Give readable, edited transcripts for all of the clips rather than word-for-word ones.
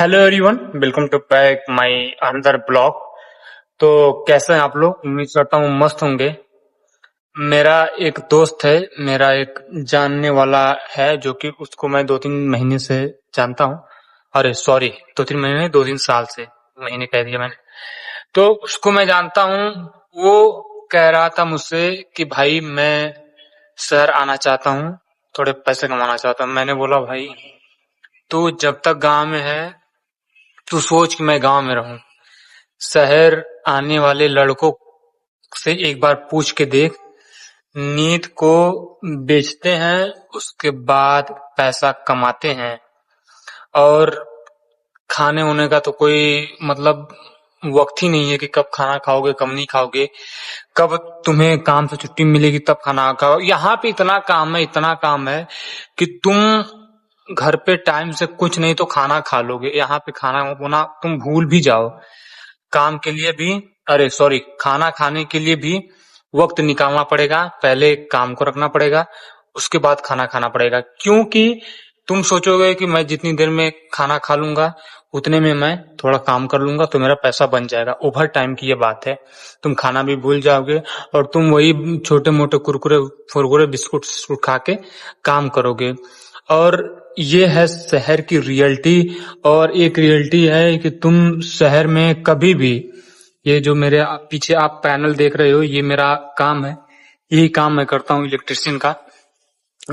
Hello everyone, welcome to back my another blog. तो कैसे हैं आप लोग? उम्मीद करता हूँ मस्त होंगे। मेरा एक दोस्त है, मेरा एक जानने वाला है जो कि उसको मैं 2-3 महीने से जानता हूँ। अरे सॉरी, 2-3 महीने नहीं, 2-3 साल से, महीने कह दिया मैंने। तो उसको मैं जानता हूँ। वो कह रहा था मुझसे कि भाई मैं शहर आना चाहता हूँ, थोड़े पैसे कमाना चाहता हूँ। मैंने बोला भाई तू जब तक गांव में है तू सोच कि मैं गांव में रहूं। शहर आने वाले लड़कों से एक बार पूछ के देख, नींद को बेचते हैं, उसके बाद पैसा कमाते हैं। और खाने होने का तो कोई मतलब वक्त ही नहीं है कि कब खाना खाओगे कब नहीं खाओगे, कब तुम्हें काम से छुट्टी मिलेगी तब खाना खाओ। यहाँ पे इतना काम है कि तुम घर पे टाइम से कुछ नहीं तो खाना खा लोगे। यहाँ पे खाना होना तुम भूल भी जाओ। काम के लिए भी, अरे सॉरी, खाना खाने के लिए भी वक्त निकालना पड़ेगा। पहले काम को रखना पड़ेगा, उसके बाद खाना खाना पड़ेगा। क्योंकि तुम सोचोगे कि मैं जितनी देर में खाना खा लूंगा उतने में मैं थोड़ा काम कर लूंगा तो मेरा पैसा बन जाएगा। ओवर टाइम की ये बात है। तुम खाना भी भूल जाओगे और तुम वही छोटे मोटे कुरकुरे फुरकुरे बिस्कुट खा के काम करोगे। और ये है शहर की रियलिटी। और एक रियलिटी है कि तुम शहर में कभी भी, ये जो मेरे पीछे आप पैनल देख रहे हो, ये मेरा काम है। यही काम मैं करता हूँ इलेक्ट्रिशियन का।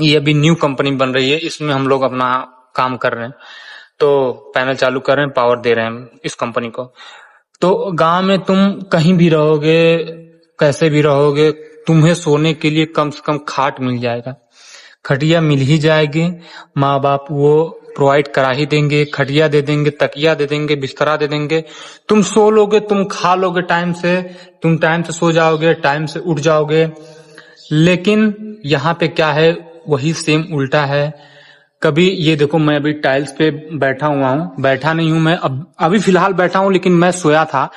ये अभी न्यू कंपनी बन रही है, इसमें हम लोग अपना काम कर रहे हैं। तो पैनल चालू कर रहे हैं, पावर दे रहे हैं इस कंपनी को। तो गांव में तुम कहीं भी रहोगे, कैसे भी रहोगे, तुम्हें सोने के लिए कम से कम खाट मिल जाएगा, खटिया मिल ही जाएगी। माँ बाप वो प्रोवाइड करा ही देंगे, खटिया दे देंगे, तकिया दे देंगे, बिस्तरा दे देंगे। तुम सो लोगे, तुम खा लोगे टाइम से, तुम टाइम से सो जाओगे, टाइम से उठ जाओगे। लेकिन यहाँ पे क्या है, वही सेम उल्टा है। कभी ये देखो, मैं अभी टाइल्स पे बैठा हुआ हूँ, बैठा नहीं हूं मैं, अभी फिलहाल बैठा हूँ, लेकिन मैं सोया था।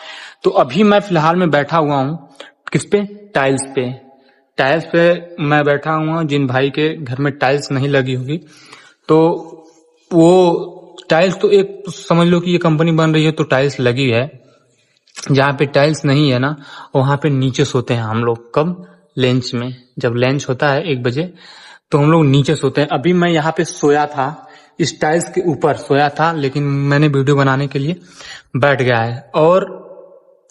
तो अभी मैं फिलहाल में बैठा हुआ हूँ किस पे? टाइल्स पे। टाइल्स पे मैं बैठा हुआ हूँ। जिन भाई के घर में टाइल्स नहीं लगी होगी तो वो टाइल्स तो एक समझ लो कि ये कंपनी बन रही है तो टाइल्स लगी है। जहाँ पे टाइल्स नहीं है ना, वहां पे नीचे सोते हैं हम लोग। कब? लंच में, जब लंच होता है 1 बजे, तो हम लोग नीचे सोते हैं। अभी मैं यहाँ पे सोया था, इस टाइल्स के ऊपर सोया था, लेकिन मैंने वीडियो बनाने के लिए बैठ गया है। और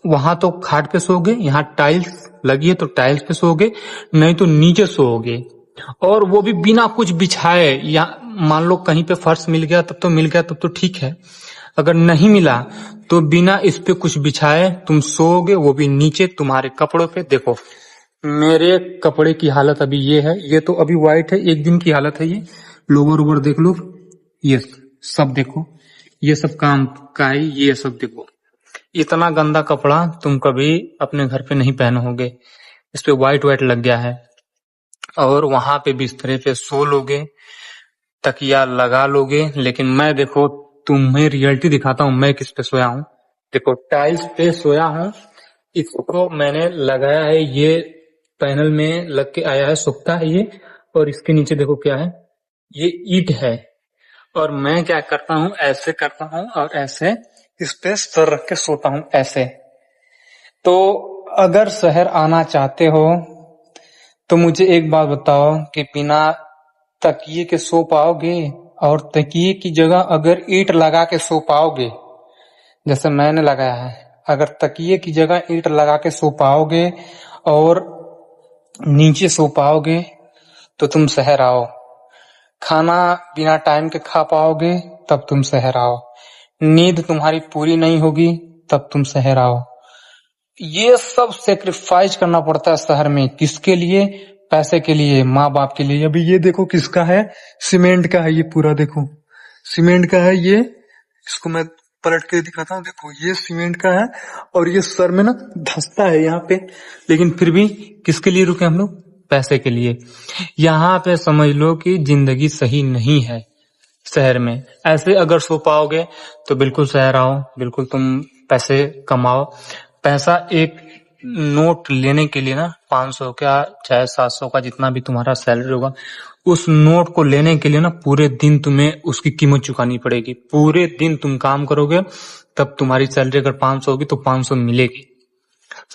वहां तो खाट पे सोओगे, यहाँ टाइल्स लगी है तो टाइल्स पे सोओगे, नहीं तो नीचे सोओगे। और वो भी बिना कुछ बिछाए। या मान लो कहीं पे फर्श मिल गया तब तो मिल गया, तब तो ठीक है। अगर नहीं मिला तो बिना इस पे कुछ बिछाए तुम सोओगे, वो भी नीचे तुम्हारे कपड़ों पे। देखो मेरे कपड़े की हालत अभी ये है, ये तो अभी व्हाइट है, एक दिन की हालत है ये। लोवर ओवर देख लो, ये सब देखो, ये सब काम का है, ये सब देखो। इतना गंदा कपड़ा तुम कभी अपने घर पे नहीं पहनोगे। इस पे व्हाइट व्हाइट लग गया है। और वहां पे बिस्तरे पे सो लोगे, तकिया लगा लोगे। लेकिन मैं देखो तुम्हें रियलिटी दिखाता हूँ, मैं किस पे सोया हूँ। देखो टाइल्स पे सोया हूँ, इसको मैंने लगाया है, ये पैनल में लग के आया है, सूखता है ये। और इसके नीचे देखो क्या है, ये ईंट है। और मैं क्या करता हूँ, ऐसे करता हूँ और ऐसे इस पे सर रख के सोता हूँ ऐसे। तो अगर शहर आना चाहते हो तो मुझे एक बात बताओ कि बिना तकिए के सो पाओगे? और तकिए की जगह अगर ईंट लगा के सो पाओगे, जैसे मैंने लगाया है, अगर तकिए की जगह ईंट लगा के सो पाओगे और नीचे सो पाओगे तो तुम शहर आओ। खाना बिना टाइम के खा पाओगे तब तुम शहर आओ। नींद तुम्हारी पूरी नहीं होगी तब तुम शहर आओ। ये सब सेक्रीफाइस करना पड़ता है शहर में। किसके लिए? पैसे के लिए, माँ बाप के लिए। अभी ये देखो किसका है, सीमेंट का है ये पूरा, देखो सीमेंट का है ये। इसको मैं पलट के दिखाता हूँ, देखो ये सीमेंट का है। और ये सर में ना धंसता है यहाँ पे, लेकिन फिर भी किसके लिए रुके हम लोग? पैसे के लिए। यहाँ पे समझ लो कि जिंदगी सही नहीं है शहर में। ऐसे अगर सो पाओगे तो बिल्कुल शहर आओ, बिल्कुल तुम पैसे कमाओ। पैसा एक नोट लेने के लिए ना 500 का चाहे 700 का, जितना भी तुम्हारा सैलरी होगा, उस नोट को लेने के लिए ना पूरे दिन तुम्हें उसकी कीमत चुकानी पड़ेगी। पूरे दिन तुम काम करोगे तब तुम्हारी सैलरी अगर 500 होगी तो 500 मिलेगी,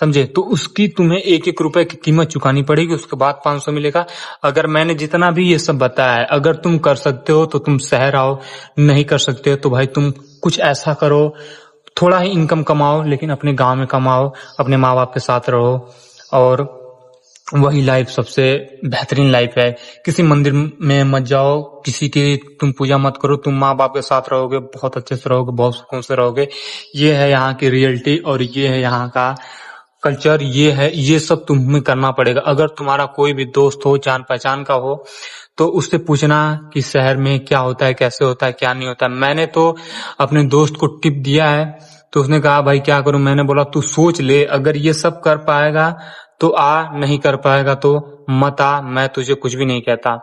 समझे? तो उसकी तुम्हें एक एक रुपए की कीमत चुकानी पड़ेगी, उसके बाद 500 मिलेगा। अगर मैंने जितना भी ये सब बताया है, अगर तुम कर सकते हो तो तुम शहर आओ, नहीं कर सकते हो तो भाई तुम कुछ ऐसा करो, थोड़ा ही इनकम कमाओ लेकिन अपने गांव में कमाओ, अपने माँ बाप के साथ रहो, और वही लाइफ सबसे बेहतरीन लाइफ है। किसी मंदिर में मत जाओ, किसी की तुम पूजा मत करो, तुम माँ बाप के साथ रहोगे, बहुत अच्छे से रहोगे, बहुत सुकून से रहोगे। ये है यहाँ की रियलिटी और ये है यहाँ का कल्चर, ये है, ये सब तुम्हें करना पड़ेगा। अगर तुम्हारा कोई भी दोस्त हो, जान पहचान का हो, तो उससे पूछना कि शहर में क्या होता है, कैसे होता है, क्या नहीं होता है। मैंने तो अपने दोस्त को टिप दिया है, तो उसने कहा भाई क्या करूं? मैंने बोला तू सोच ले, अगर ये सब कर पाएगा तो आ, नहीं कर पाएगा तो मत आ, मैं तुझे कुछ भी नहीं कहता।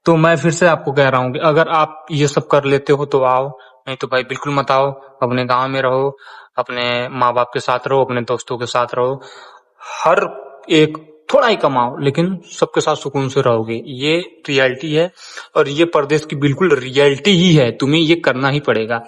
तो मैं फिर से आपको कह रहा हूँ कि अगर आप ये सब कर लेते हो तो आओ, नहीं तो भाई बिल्कुल मत आओ। अपने गांव में रहो, अपने माँ बाप के साथ रहो, अपने दोस्तों के साथ रहो, हर एक थोड़ा ही कमाओ लेकिन सबके साथ सुकून से रहोगे। ये रियलिटी है और ये परदेश की बिल्कुल रियलिटी ही है, तुम्हें ये करना ही पड़ेगा।